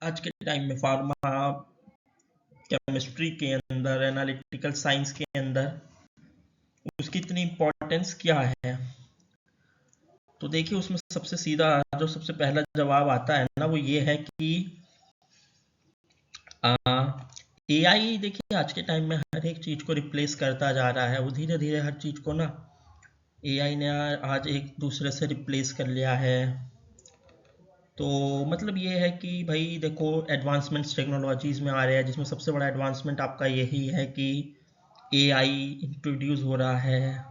आज के टाइम में फार्मा केमिस्ट्री के अंदर, एनालिटिकल साइंस के अंदर उसकी इतनी इम्पोर्टेंस क्या है? तो देखिए, उसमें सबसे सीधा जो सबसे पहला जवाब आता है ना, वो ये है कि एआई देखिए आज के टाइम में हर एक चीज को रिप्लेस करता जा रहा है। वो धीरे धीरे हर चीज को ना एआई ने आज एक दूसरे से रिप्लेस कर लिया है। तो मतलब ये है कि भाई देखो, एडवांसमेंट्स टेक्नोलॉजीज में आ रहे हैं, जिसमें सबसे बड़ा एडवांसमेंट आपका यही है कि एआई इंट्रोड्यूस हो रहा है।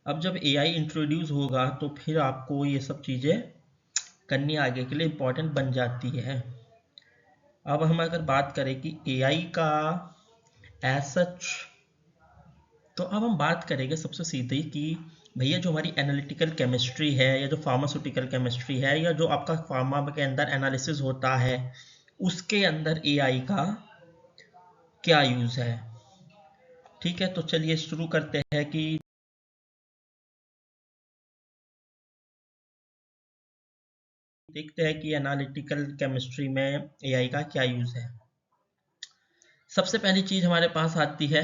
अब जब एआई इंट्रोड्यूस होगा तो फिर आपको ये सब चीज़ें करनी आगे के लिए इम्पोर्टेंट बन जाती है। अब हम अगर बात करें कि एआई का एज सच, तो अब हम बात करेंगे सबसे सीधे कि भैया जो हमारी एनालिटिकल केमिस्ट्री है, या जो फार्मास्यूटिकल केमिस्ट्री है, या जो आपका फार्मा के अंदर एनालिसिस होता है, उसके अंदर एआई का क्या यूज़ है। ठीक है, तो चलिए शुरू करते हैं कि देखते हैं कि एनालिटिकल केमिस्ट्री में एआई का क्या यूज़ है। सबसे पहली चीज़ हमारे पास आती है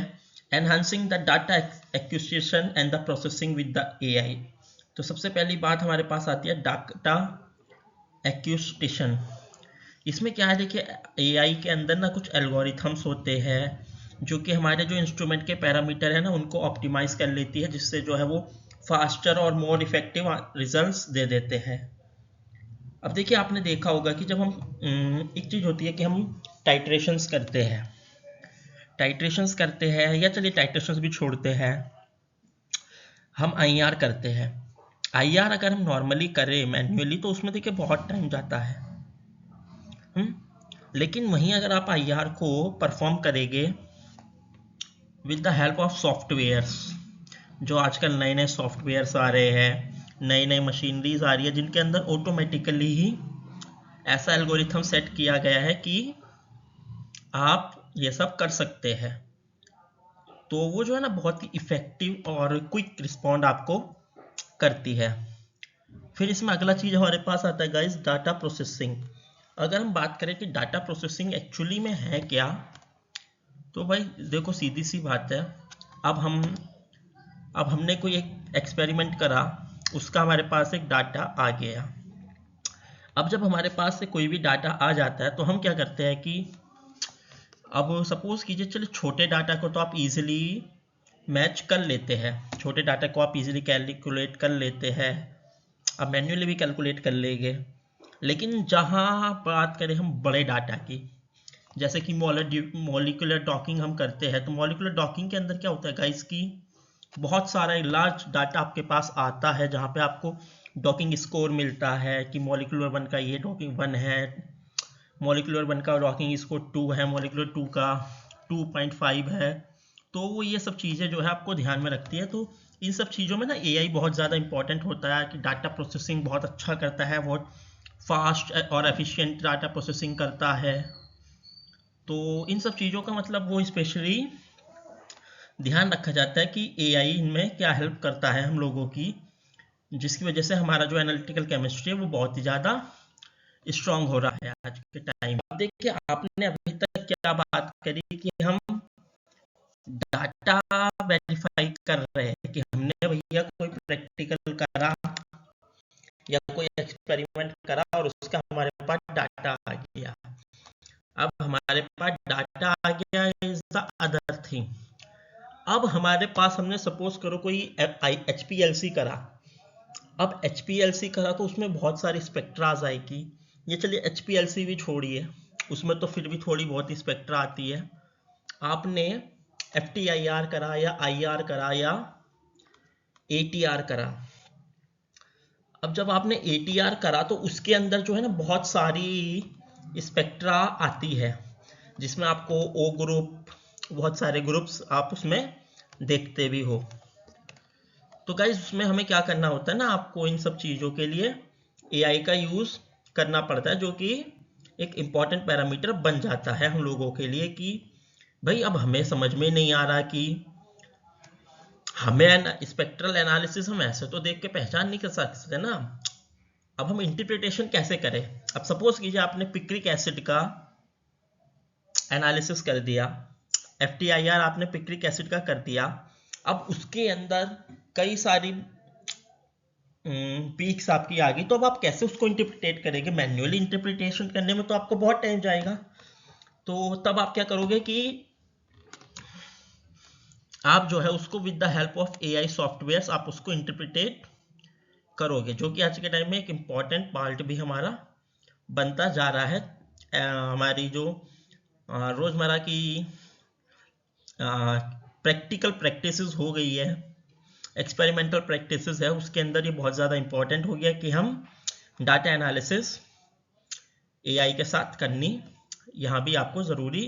enhancing the data acquisition and the processing with the AI. तो सबसे पहली बात हमारे पास आती है डाटा एक्विजिशन। इसमें क्या है, देखिए एआई के अंदर ना कुछ एल्गोरिथम्स होते हैं जो कि हमारे जो इंस्ट्रूमेंट के पैरामीटर है ना, उनको ऑप्टिमाइज कर लेती है, जिससे जो है वो फास्टर और मोर इफेक्टिव रिजल्ट्स दे देते हैं। अब देखिए, आपने देखा होगा कि जब हम एक चीज़ होती है कि हम टाइट्रेशंस करते हैं, या चलिए टाइट्रेशंस भी छोड़ते हैं, हम आईआर करते हैं। आईआर अगर हम नॉर्मली करें मैन्युअली तो उसमें देखिए बहुत टाइम जाता है। लेकिन वहीं अगर आप आईआर को परफॉर्म करेंगे with the help of softwares, जो आजकल नए नए सॉफ्टवेयर्स आ रहे हैं, नई नई मशीनरीज आ रही है, जिनके अंदर ऑटोमेटिकली ही ऐसा एल्गोरिथम सेट किया गया है कि आप ये सब कर सकते हैं। तो वो जो है ना बहुत ही इफेक्टिव और क्विक रिस्पॉन्ड आपको करती है। फिर इसमें अगला चीज हमारे पास आता है गाइस, डाटा प्रोसेसिंग। अगर हम बात करें कि डाटा प्रोसेसिंग एक्चुअली में है क्या, तो भाई देखो सीधी सी बात है। अब हमने कोई एक एक्सपेरिमेंट करा, उसका हमारे पास एक डाटा आ गया। अब जब हमारे पास से कोई भी डाटा आ जाता है तो हम क्या करते हैं कि अब सपोज कीजिए, चलिए छोटे डाटा को तो आप इजीली मैच कर लेते हैं, छोटे डाटा को आप इजीली कैलकुलेट कर लेते हैं, अब मैन्युअली भी कैलकुलेट कर लेंगे। लेकिन जहाँ बात करें हम बड़े डाटा की, जैसे कि मॉलिक्यूलर डॉकिंग हम करते हैं, तो मॉलिक्यूलर डॉकिंग के अंदर क्या होता है गाइस कि बहुत सारा लार्ज डाटा आपके पास आता है, जहाँ पे आपको डॉकिंग स्कोर मिलता है कि मॉलिक्यूलर वन का ये डॉकिंग 1 है, मॉलिक्यूलर 1 का डॉकिंग स्कोर 2 है, मॉलिक्यूलर 2 का 2.5 है। तो वो ये सब चीज़ें जो है आपको ध्यान में रखती है। तो इन सब चीज़ों में ना एआई बहुत ज़्यादा इंपॉर्टेंट होता है कि डाटा प्रोसेसिंग बहुत अच्छा करता है, बहुत फास्ट और एफिशिएंट डाटा प्रोसेसिंग करता है। तो इन सब चीज़ों का मतलब वो स्पेशली ध्यान रखा जाता है कि एआई इनमें क्या हेल्प करता है हम लोगों की, जिसकी वजह से हमारा जो एनालिटिकल केमिस्ट्री है वो बहुत ही ज़्यादा स्ट्रांग हो रहा है आज के टाइम। अब देखिए, आपने अभी तक क्या बात करी कि हम डाटा वेरीफाई कर रहे हैं कि हमने भैया कोई प्रैक्टिकल करा या कोई एक्सपेरिमेंट करा और उसका हमारे पास डाटा आ गया। अब हमारे पास डाटा आ गया इज द अदर थिंग। अब हमारे पास हमने सपोज करो कोई एचपीएलसी करा। अब एचपीएलसी करा तो उसमें बहुत सारी स्पेक्ट्राज आएगी। ये चलिए एचपीएलसी भी छोड़िए, उसमें तो फिर भी थोड़ी बहुत ही स्पेक्ट्रा आती है। आपने एफटीआईआर करा या आईआर करा या एटीआर करा। अब जब आपने एटीआर करा तो उसके अंदर जो है ना बहुत सारी स्पेक्ट्रा आती है, जिसमें आपको ओ ग्रुप, बहुत सारे ग्रुप्स आप उसमें देखते भी हो। तो गाइस उसमें हमें क्या करना होता है ना, आपको इन सब चीज़ों के लिए एआई का यूज़ करना पड़ता है, जो कि एक इम्पॉर्टेंट पैरामीटर बन जाता है हम लोगों के लिए कि भाई अब हमें समझ में नहीं आ रहा कि हमें स्पेक्ट्रल एनालिसिस हम ऐसे तो देख के पहचान नहीं कर सकते ना, अब हम इंटरप्रिटेशन कैसे करें। अब सपोज कीजिए आपने पिक्रिक एसिड का एनालिसिस कर दिया, FTIR आपने पिक्रिक एसिड का कर दिया, अब उसके अंदर कई सारी पीक्स आपकी आ गई, तो अब आप कैसे उसको इंटरप्रिटेट करेंगे। मैन्युअली इंटरप्रिटेशन करने में तो आपको बहुत टाइम जाएगा, तो तब आप क्या करोगे कि आप जो है उसको with the help of AI software आप उसको इंटरप्रिटेट करोगे, जो कि आज के टाइम में एक इम्पॉर्टेंट पार्ट भी हमारा बनता जा रहा है। हमारी जो रोजमर्रा की प्रैक्टिकल प्रैक्टिसेस हो गई है, एक्सपेरिमेंटल प्रैक्टिसेस है, उसके अंदर ये बहुत ज़्यादा इंपॉर्टेंट हो गया कि हम डाटा एनालिसिस AI के साथ करनी यहाँ भी आपको ज़रूरी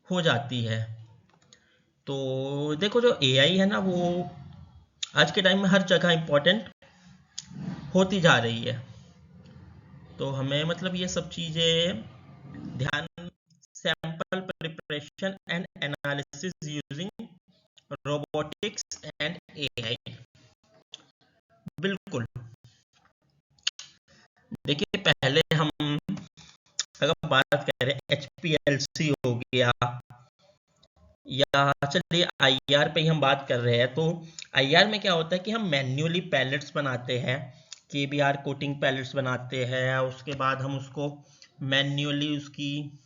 हो जाती है। तो देखो जो AI है ना, वो आज के टाइम में हर जगह इंपॉर्टेंट होती जा रही है, तो हमें मतलब ये सब चीज़ें ध्यान, sample preparation and analysis using robotics and AI, बिल्कुल। देखिए पहले हम अगर बात करें HPLC हो गया, या चलिए IR पे ही हम बात कर रहे हैं, तो IR में क्या होता है कि हम मैन्युअली पैलेट्स बनाते हैं, KBR कोटिंग पैलेट्स बनाते हैं, उसके बाद हम उसको मैन्युअली उसकी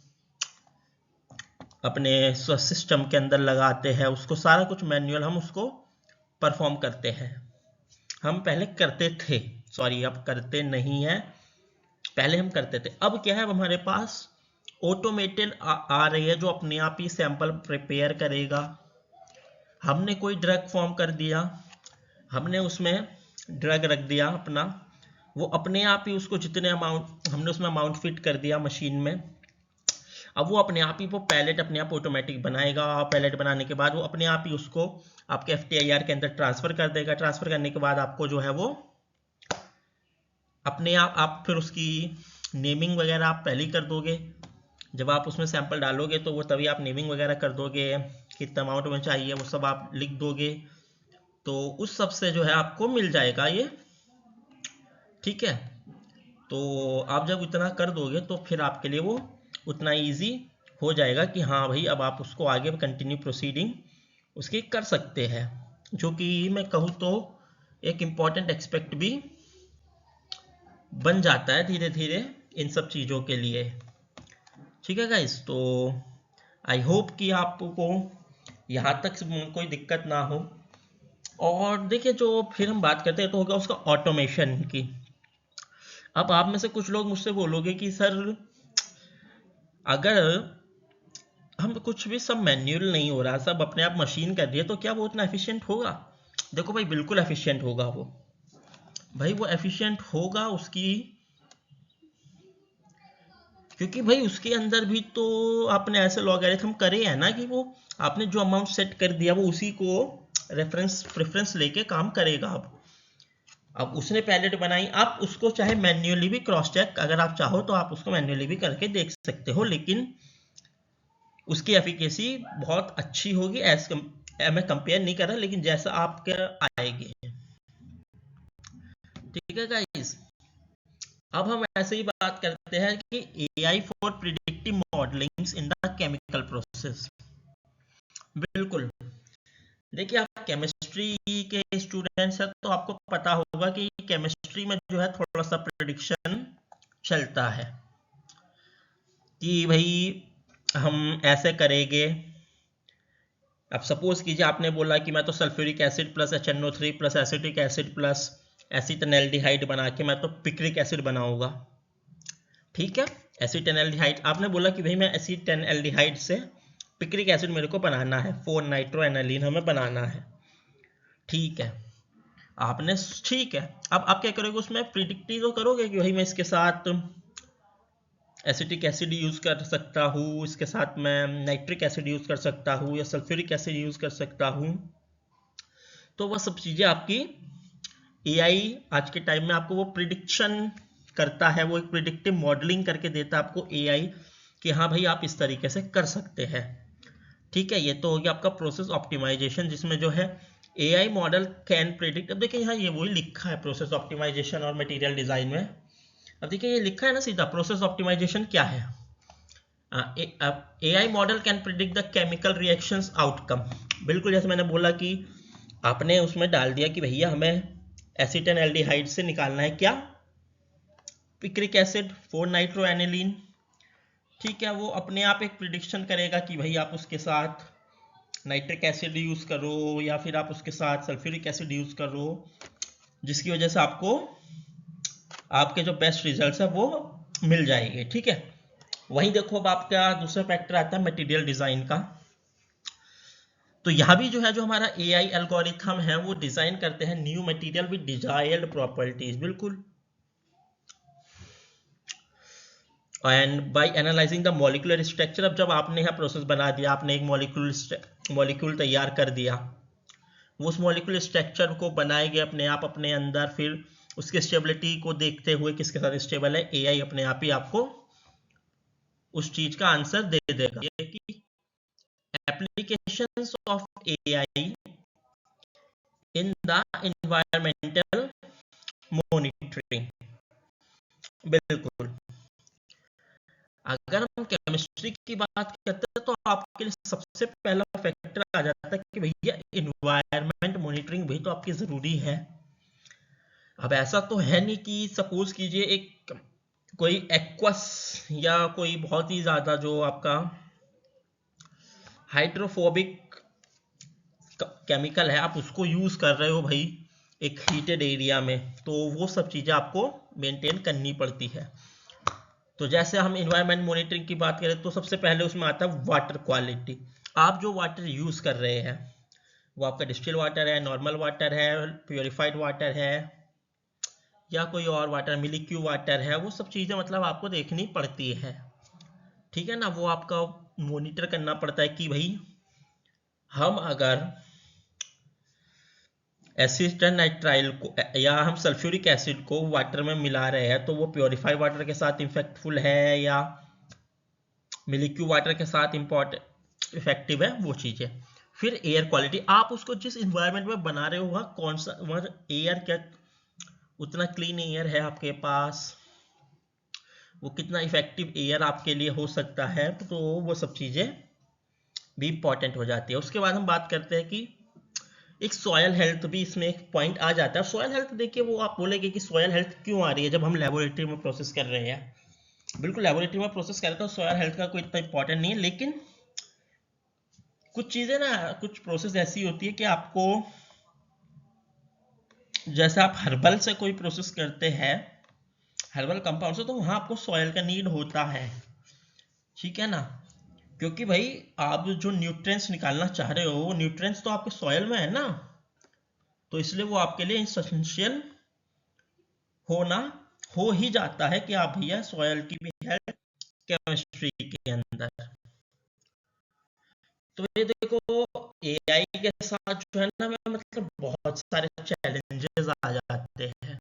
अपने सिस्टम के अंदर लगाते हैं, उसको सारा कुछ मैन्युअल हम उसको परफॉर्म करते हैं। हम पहले करते थे, सॉरी अब करते नहीं है, पहले हम करते थे। अब क्या है, हमारे पास ऑटोमेटेड आ रही है जो अपने आप ही सैंपल प्रिपेयर करेगा। हमने कोई ड्रग फॉर्म कर दिया, हमने उसमें ड्रग रख दिया अपना, वो अपने आप ही उसको जितने अमाउंट हमने उसमें अमाउंट फिट कर दिया मशीन में, अब वो अपने आप ही वो पैलेट अपने आप ऑटोमेटिक बनाएगा। पैलेट बनाने के बाद वो अपने आप ही उसको आपके FTIR के अंदर ट्रांसफर कर देगा। ट्रांसफर करने के बाद आपको जो है वो अपने आप फिर उसकी नेमिंग वगैरह आप पहले ही कर दोगे। जब आप उसमें सैंपल डालोगे तो वो तभी आप नेमिंग वगैरह कर दोगे, कितना अमाउंट में चाहिए वो सब आप लिख दोगे, तो उस सब से जो है आपको मिल जाएगा ये, ठीक है। तो आप जब इतना कर दोगे तो फिर आपके लिए वो उतना इजी हो जाएगा कि हाँ भाई अब आप उसको आगे कंटिन्यू प्रोसीडिंग उसकी कर सकते हैं, जो कि मैं कहूँ तो एक इम्पॉर्टेंट एक्सपेक्ट भी बन जाता है धीरे धीरे इन सब चीज़ों के लिए, ठीक है गाइस। तो आई होप कि आपको यहाँ तक कोई दिक्कत ना हो। और देखिए जो फिर हम बात करते हैं तो होगा उसका ऑटोमेशन की। अब आप में से कुछ लोग मुझसे बोलोगे कि सर अगर हम कुछ भी सब मैन्युअल नहीं हो रहा, सब अपने आप मशीन कर रही है, तो क्या वो उतना एफिशिएंट होगा। देखो भाई बिल्कुल एफिशिएंट होगा वो, भाई वो एफिशिएंट होगा उसकी, क्योंकि भाई उसके अंदर भी तो आपने ऐसे लॉगरिथम करे है ना कि वो आपने जो अमाउंट सेट कर दिया वो उसी को रेफरेंस प्रेफरेंस लेके काम करेगा। अब उसने पैलेट बनाई, आप उसको चाहे मैन्युअली भी क्रॉस चेक, अगर आप चाहो तो आप उसको मैन्युअली भी करके देख सकते हो, लेकिन उसकी एफिकेसी बहुत अच्छी होगी। मैं कंपेयर नहीं कर रहा, लेकिन जैसा आपके आएगी, ठीक है गाइस। अब हम ऐसे ही बात करते हैं कि AI for predictive modelling in the chemical process. बिल्कुल, देखिए आप केमिस्ट्री के स्टूडेंट्स हैं तो आपको पता होगा कि केमिस्ट्री में जो है थोड़ा सा प्रेडिक्शन चलता है कि भाई हम ऐसे करेंगे। अब सपोज कीजिए आपने बोला कि मैं तो sulphuric acid plus HNO3 plus acetic acid plus acetaldehyde बना के मैं तो पिक्रिक एसिड बनाऊंगा, ठीक है। एसीटोनाल्डिहाइड आपने बोला कि भाई मैं एसीटोनाल्डिहाइड से पिक्रिक एसिड मेरे को बनाना है, 4 नाइट्रो एनालीन हमें बनाना है, ठीक है। आपने ठीक है, अब आप क्या करोगे उसमें प्रिडिक्ट तो करोगे कि भाई मैं इसके साथ एसिटिक एसिड यूज कर सकता हूँ, इसके साथ मैं नाइट्रिक एसिड यूज कर सकता हूँ या सल्फ्यूरिक एसिड यूज कर सकता हूँ। तो वह सब चीजें आपकी AI आज के टाइम में आपको वो प्रिडिक्शन करता है, वो एक प्रिडिक्टिव मॉडलिंग करके देता है आपको AI कि हाँ भाई आप इस तरीके से कर सकते हैं, ठीक है। ये तो हो गया आपका प्रोसेस ऑप्टिमाइजेशन, जिसमें जो है AI मॉडल कैन प्रिडिक्ट। अब देखिए यहाँ ये वही लिखा है प्रोसेस ऑप्टिमाइजेशन और मटेरियल डिजाइन में अब देखिए ये लिखा है ना सीधा, प्रोसेस ऑप्टिमाइजेशन क्या है। AI model can predict the chemical reactions outcome. बिल्कुल जैसे मैंने बोला कि आपने उसमें डाल दिया कि भैया हमें एसिटन-एल्डिहाइड से निकालना है क्या, पिक्रिक एसिड 4 नाइट्रो एनिलीन। ठीक है, वो अपने आप एक प्रिडिक्शन करेगा कि भाई आप उसके साथ नाइट्रिक एसिड यूज करो या फिर आप उसके साथ सल्फ्यूरिक एसिड यूज करो, जिसकी वजह से आपको आपके जो बेस्ट रिजल्ट्स है वो मिल जाएंगे। ठीक है, वहीं देखो अब आपका दूसरा फैक्टर आता है मटेरियल डिजाइन का। तो यहाँ भी जो है, जो हमारा AI एल्गोरिथम है वो डिजाइन करते हैं new material with desired properties. बिल्कुल, and by analysing the molecular structure. अब जब आपने यहाँ प्रोसेस बना दिया, आपने एक मॉलिक्यूल तैयार कर दिया, वो उस मॉलिक्यूलर स्ट्रक्चर को बनाएंगे अपने आप अपने अंदर, फिर उसकी स्टेबिलिटी को देखते हुए किसके साथ स्टेबल है, AI अपने आप ही आपको उस चीज का आंसर दे देगा। ये कि applications of AI in the environmental monitoring. बिल्कुल, अगर हम केमिस्ट्री की बात करते हैं तो आपके लिए सबसे पहला फैक्टर आ जाता है कि भैया एनवायरमेंट मॉनिटरिंग भी तो आपकी जरूरी है। अब ऐसा तो है नहीं कि सपोज कीजिए एक कोई एक्वस या कोई बहुत ही ज्यादा जो आपका हाइड्रोफोबिक केमिकल है, आप उसको यूज कर रहे हो भाई एक हीटेड एरिया में, तो वो सब चीजें आपको मेंटेन करनी पड़ती है। तो जैसे हम इन्वायरमेंट मॉनिटरिंग की बात करें तो सबसे पहले उसमें आता है वाटर क्वालिटी। आप जो वाटर यूज कर रहे हैं वो आपका डिस्टिल वाटर है, नॉर्मल वाटर है, प्योरीफाइड वाटर है या कोई और वाटर, मिलिक्यू वाटर है, वो सब चीजें मतलब आपको देखनी पड़ती है। ठीक है ना, वो आपका मॉनिटर करना पड़ता है कि भाई हम अगर एसिटन नाइट्राइल को या हम सल्फ्यूरिक एसिड को वाटर में मिला रहे हैं तो वो प्योरीफाइड वाटर के साथ इफेक्टफुल है या मिलिक्यू वाटर के साथ इफेक्टिव है, वो चीजें। फिर एयर क्वालिटी, आप उसको जिस इन्वायरमेंट में बना रहे हो वहाँ कौन सा वहाँ एयर क्या उतना क्लीन एयर है आपके पास, वो कितना इफेक्टिव एयर आपके लिए हो सकता है, तो वो सब चीजें भी इंपॉर्टेंट हो जाती है। उसके बाद हम बात करते हैं कि एक सॉयल हेल्थ भी इसमें एक पॉइंट आ जाता है। सॉयल हेल्थ देखिए, वो आप बोलेंगे कि सॉयल हेल्थ क्यों आ रही है जब हम लेबोरेटरी में प्रोसेस कर रहे हैं। बिल्कुल, लेबोरेटरी में प्रोसेस कर रहे हैं तो सॉयल हेल्थ का कोई इतना इंपॉर्टेंट नहीं है, लेकिन कुछ चीजें ना, कुछ प्रोसेस ऐसी होती है कि आपको, जैसे आप हर्बल से कोई प्रोसेस करते हैं, हर्बल कंपाउंड से, तो वहां आपको सॉयल का नीड होता है। ठीक है ना, क्योंकि भाई आप जो न्यूट्रिएंट्स निकालना चाह रहे हो वो न्यूट्रिएंट्स तो आपके सॉयल में है ना, तो इसलिए वो आपके लिए एसेंशियल होना हो ही जाता है कि आप भैया सॉयल की भी हेल्प केमिस्ट्री के अंदर। तो ये देखो AI के साथ जो है ना, मतलब बहुत सारे चैलेंजेस आ जाते हैं।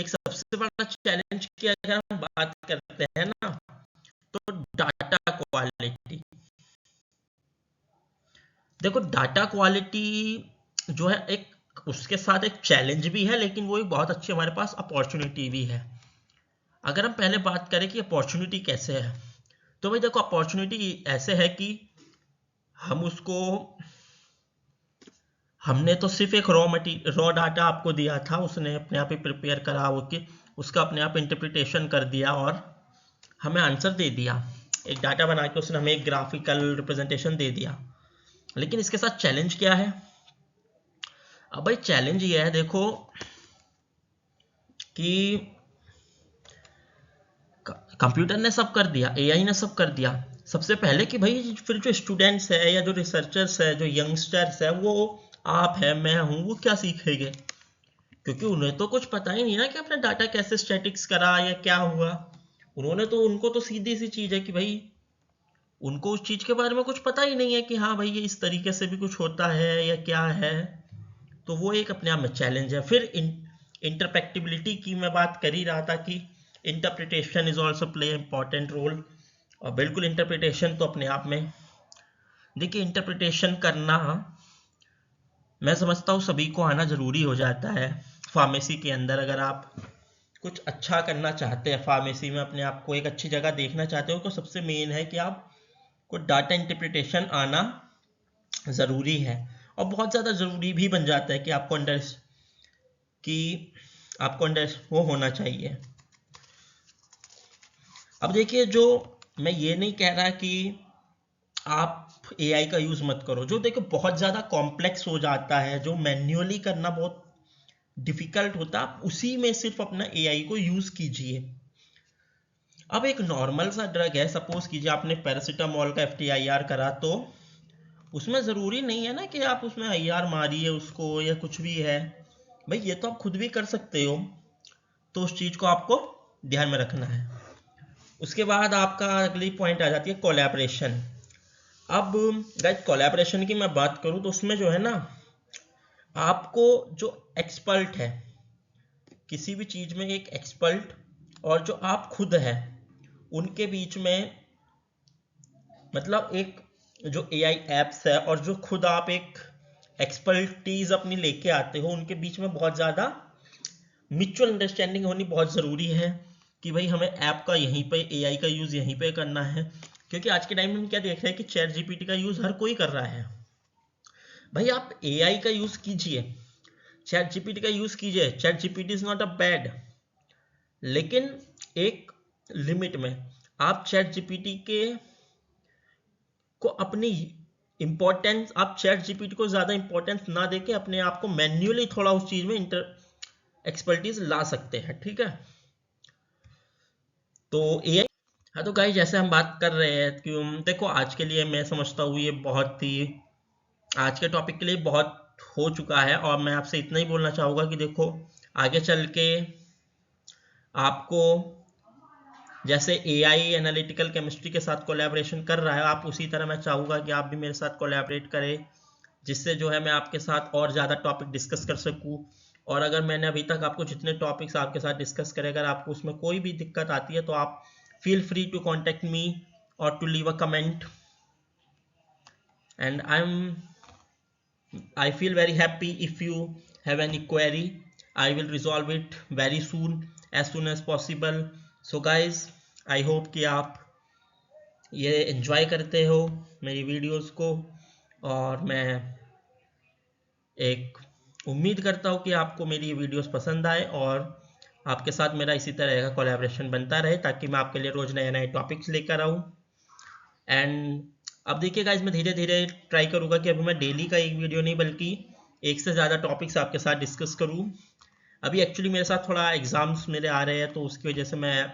एक सबसे बड़ा चैलेंज की अगर हम बात करते हैं ना, तो डाटा क्वालिटी। देखो डाटा क्वालिटी जो है एक उसके साथ एक चैलेंज भी है, लेकिन वो एक बहुत अच्छी हमारे पास अपॉर्चुनिटी भी है। अगर हम पहले बात करें कि अपॉर्चुनिटी कैसे है, तो भाई देखो अपॉर्चुनिटी ऐसे है कि हम उसको, हमने तो सिर्फ एक रॉ डाटा आपको दिया था, उसने अपने आप ही प्रिपेयर करा वो कि उसका अपने आप इंटरप्रिटेशन कर दिया और हमें आंसर दे दिया। एक डाटा बना के उसने हमें एक ग्राफिकल रिप्रेजेंटेशन दे दिया। लेकिन इसके साथ चैलेंज क्या है? अब भाई चैलेंज ये है देखो कि कंप्यूटर ने सब कर दिया, AI ने सब कर दिया, सबसे पहले कि भाई फिर जो स्टूडेंट्स है या जो रिसर्चर्स है, जो यंगस्टर्स है, वो आप है मैं हूं, वो क्या सीखेंगे? क्योंकि उन्हें तो कुछ पता ही नहीं ना कि अपना डाटा कैसे स्टैटिक्स करा या क्या हुआ। उनको तो सीधी सी चीज है कि भाई उनको उस चीज के बारे में कुछ पता ही नहीं है कि हाँ भाई ये इस तरीके से भी कुछ होता है या क्या है। तो वो एक अपने आप में चैलेंज है। फिर इंटरप्रेक्टिबिलिटी की मैं बात कर ही रहा था कि interpretation is also play important role. और बिल्कुल इंटरप्रिटेशन तो अपने आप में, देखिए इंटरप्रिटेशन करना मैं समझता हूँ सभी को आना जरूरी हो जाता है। फार्मेसी के अंदर अगर आप कुछ अच्छा करना चाहते हैं फार्मेसी में, अपने आप को एक अच्छी जगह देखना चाहते हो, तो सबसे मेन है कि आपको डाटा इंटरप्रिटेशन आना ज़रूरी है, और बहुत ज़्यादा ज़रूरी भी बन जाता है कि आपको अंडर वो होना चाहिए। अब देखिए, जो मैं ये नहीं कह रहा कि आप एआई का यूज़ मत करो, जो देखो बहुत ज़्यादा कॉम्प्लेक्स हो जाता है, जो मैन्युअली करना बहुत डिफिकल्ट होता है, आप उसी में सिर्फ अपना एआई को यूज़ कीजिए। अब एक नॉर्मल सा ड्रग है, सपोज कीजिए आपने पैरासीटामोल का FTIR करा, तो उसमें ज़रूरी नहीं है ना कि आप उसमें IR मारिए उसको या कुछ भी है, भाई ये तो आप खुद भी कर सकते हो, तो उस चीज़ को आपको ध्यान में रखना है। उसके बाद आपका अगली पॉइंट आ जाती है कोलैबोरेशन। अब गाइस, कोलैबोरेशन की मैं बात करूं तो उसमें जो है ना, आपको जो एक्सपर्ट है किसी भी चीज़ में, एक एक्सपर्ट और जो आप खुद है, उनके बीच में, मतलब एक जो एआई एप्स है और जो खुद आप एक एक्सपर्टीज अपनी लेके आते हो, उनके बीच में बहुत ज़्यादा म्यूचुअल अंडरस्टैंडिंग होनी बहुत ज़रूरी है कि भाई हमें ऐप का यहीं पे, एआई का यूज़ यहीं पे करना है। क्योंकि आज के टाइम में हम क्या देख रहे हैं कि चैट जीपीटी का यूज़ हर कोई कर रहा है। भाई आप एआई का यूज़ कीजिए, चैट जीपीटी का यूज़ कीजिए, chat GPT is not a bad, लेकिन एक लिमिट में। आप चैट जीपीटी के को अपनी इंपॉर्टेंस, आप चैट जीपीटी को ज़्यादा इंपॉर्टेंस ना देके अपने आप को मैन्युअली थोड़ा उस चीज़ में एक्सपर्टीज ला सकते हैं, ठीक है। तो एआई, हाँ तो गाइस, जैसे हम बात कर रहे हैं कि देखो आज के लिए मैं समझता हूँ ये बहुत ही, आज के टॉपिक के लिए बहुत हो चुका है, और मैं आपसे इतना ही बोलना चाहूँगा कि देखो आगे चल के आपको, जैसे एआई एनालिटिकल केमिस्ट्री के साथ कोलैबोरेशन कर रहा है, आप उसी तरह मैं चाहूँगा कि आप भी मेरे साथ कोलैबोरेट करें, जिससे जो है मैं आपके साथ और ज़्यादा टॉपिक डिस्कस कर सकूँ। और अगर मैंने अभी तक आपको जितने टॉपिक्स आपके साथ डिस्कस करे, अगर आपको उसमें कोई भी दिक्कत आती है तो आप feel free to contact me और to leave a comment, and I feel very happy if you have any query. I will resolve it very soon, as soon as possible. So guys, I hope कि आप ये enjoy करते हो मेरी videos को, और मैं एक उम्मीद करता हूँ कि आपको मेरी ये वीडियोस पसंद आए और आपके साथ मेरा इसी तरह का कोलैबोरेशन बनता रहे, ताकि मैं आपके लिए रोज़ नए नए टॉपिक्स लेकर आऊँ। एंड अब देखिए गाइस, मैं धीरे धीरे ट्राई करूँगा कि अभी मैं डेली का एक वीडियो नहीं बल्कि एक से ज़्यादा टॉपिक्स आपके साथ डिस्कस करूँ। अभी एक्चुअली मेरे साथ थोड़ा एग्ज़ाम्स मेरे आ रहे हैं, तो उसकी वजह से मैं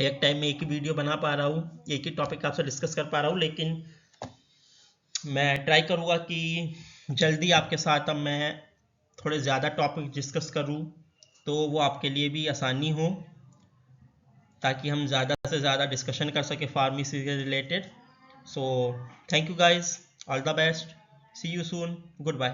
एक टाइम में एक ही वीडियो बना पा रहा हूँ, एक ही टॉपिक आपसे डिस्कस कर पा रहा हूँ, लेकिन मैं ट्राई करूँगा कि जल्दी आपके साथ अब मैं थोड़े ज़्यादा टॉपिक डिस्कस करूँ, तो वो आपके लिए भी आसानी हो, ताकि हम ज़्यादा से ज़्यादा डिस्कशन कर सके फार्मेसी से related. So thank you guys, all the best, see you soon, goodbye.